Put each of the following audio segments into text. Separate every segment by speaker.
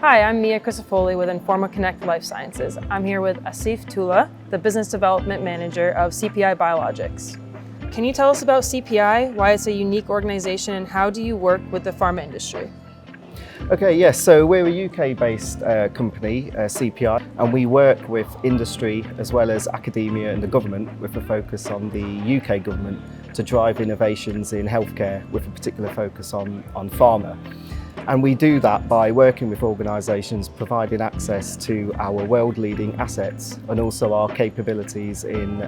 Speaker 1: Hi, I'm Mia Crisafoli with Informa Connect Life Sciences. I'm here with Asif Tula, the Business Development Manager of CPI Biologics. Can you tell us about CPI, why it's a unique organization, and how do you work with the pharma industry?
Speaker 2: Okay, yes, so we're a UK-based company, CPI, and we work with industry as well as academia and the government with a focus on the UK government to drive innovations in healthcare with a particular focus on pharma. And we do that by working with organisations providing access to our world-leading assets and also our capabilities in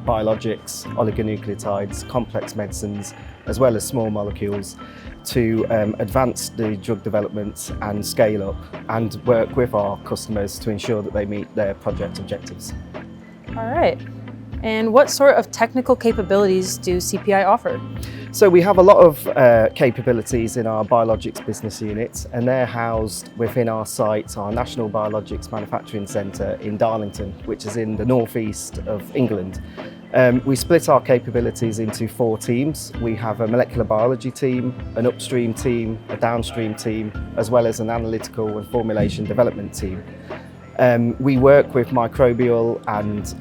Speaker 2: biologics, oligonucleotides, complex medicines, as well as small molecules to advance the drug development and scale up and work with our customers to ensure that they meet their project objectives.
Speaker 1: All right. And what sort of technical capabilities do CPI offer?
Speaker 2: So we have a lot of capabilities in our biologics business unit, and they're housed within our site, our National Biologics Manufacturing Centre in Darlington, which is in the northeast of England. We split our capabilities into 4 teams. We have a molecular biology team, an upstream team, a downstream team, as well as an analytical and formulation development team. We work with microbial and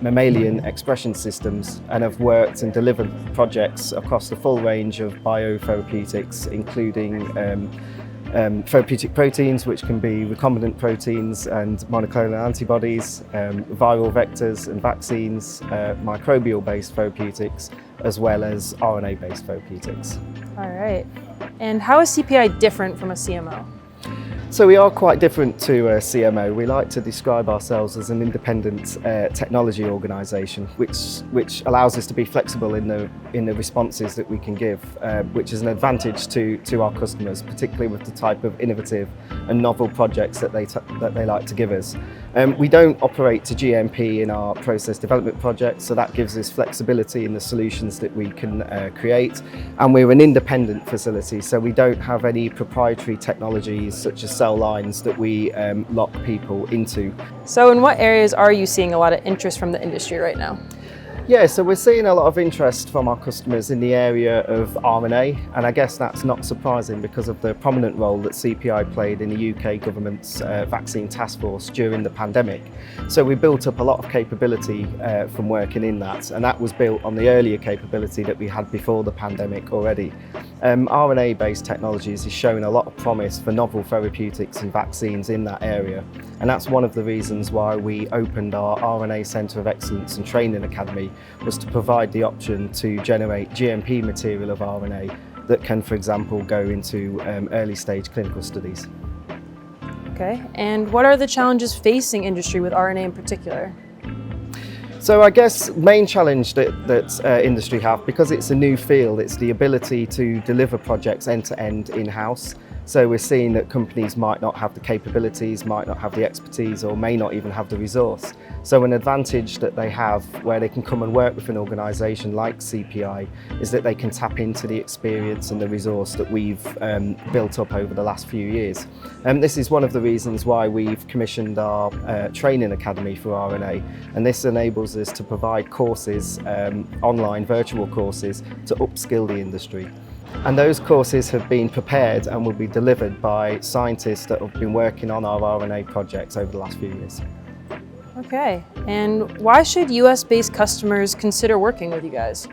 Speaker 2: mammalian expression systems and have worked and delivered projects across the full range of biotherapeutics, including therapeutic proteins, which can be recombinant proteins and monoclonal antibodies, viral vectors and vaccines, microbial-based therapeutics, as well as RNA-based therapeutics.
Speaker 1: All right. And how is CPI different from a CMO?
Speaker 2: So we are quite different to a CMO. We like to describe ourselves as an independent technology organisation, which allows us to be flexible in the responses that we can give, which is an advantage to our customers, particularly with the type of innovative and novel projects that they like to give us. We don't operate to GMP in our process development projects, so that gives us flexibility in the solutions that we can create. And we're an independent facility, so we don't have any proprietary technologies such as cell lines that we lock people into.
Speaker 1: So in what areas are you seeing a lot of interest from the industry right now?
Speaker 2: Yeah, so we're seeing a lot of interest from our customers in the area of RNA, and I guess that's not surprising because of the prominent role that CPI played in the UK government's vaccine task force during the pandemic. So we built up a lot of capability from working in that, and that was built on the earlier capability that we had before the pandemic already. RNA-based technologies is showing a lot of promise for novel therapeutics and vaccines in that area, and that's one of the reasons why we opened our RNA Centre of Excellence and Training Academy, was to provide the option to generate GMP material of RNA that can, for example, go into early stage clinical studies.
Speaker 1: Okay, and what are the challenges facing industry with RNA in particular?
Speaker 2: So I guess main challenge that industry have, because it's a new field, it's the ability to deliver projects end-to-end in-house. So we're seeing that companies might not have the capabilities, might not have the expertise, or may not even have the resource. So an advantage that they have where they can come and work with an organisation like CPI is that they can tap into the experience and the resource that we've built up over the last few years. And this is one of the reasons why we've commissioned our training academy for RNA, and this enables us to provide courses, online virtual courses, to upskill the industry. And those courses have been prepared and will be delivered by scientists that have been working on our RNA projects over the last few years.
Speaker 1: Okay, and why should US-based customers consider working with you guys?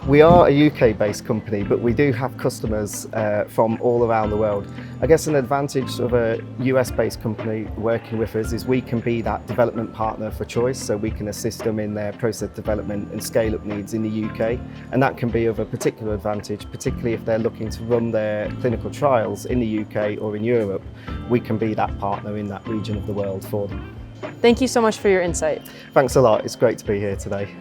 Speaker 2: We are a UK-based company, but we do have customers from all around the world. I guess an advantage of a US-based company working with us is we can be that development partner for choice, so we can assist them in their process development and scale-up needs in the UK, and that can be of a particular advantage, particularly if they're looking to run their clinical trials in the UK or in Europe. We can be that partner in that region of the world for them.
Speaker 1: Thank you so much for your insight.
Speaker 2: Thanks a lot, it's great to be here today.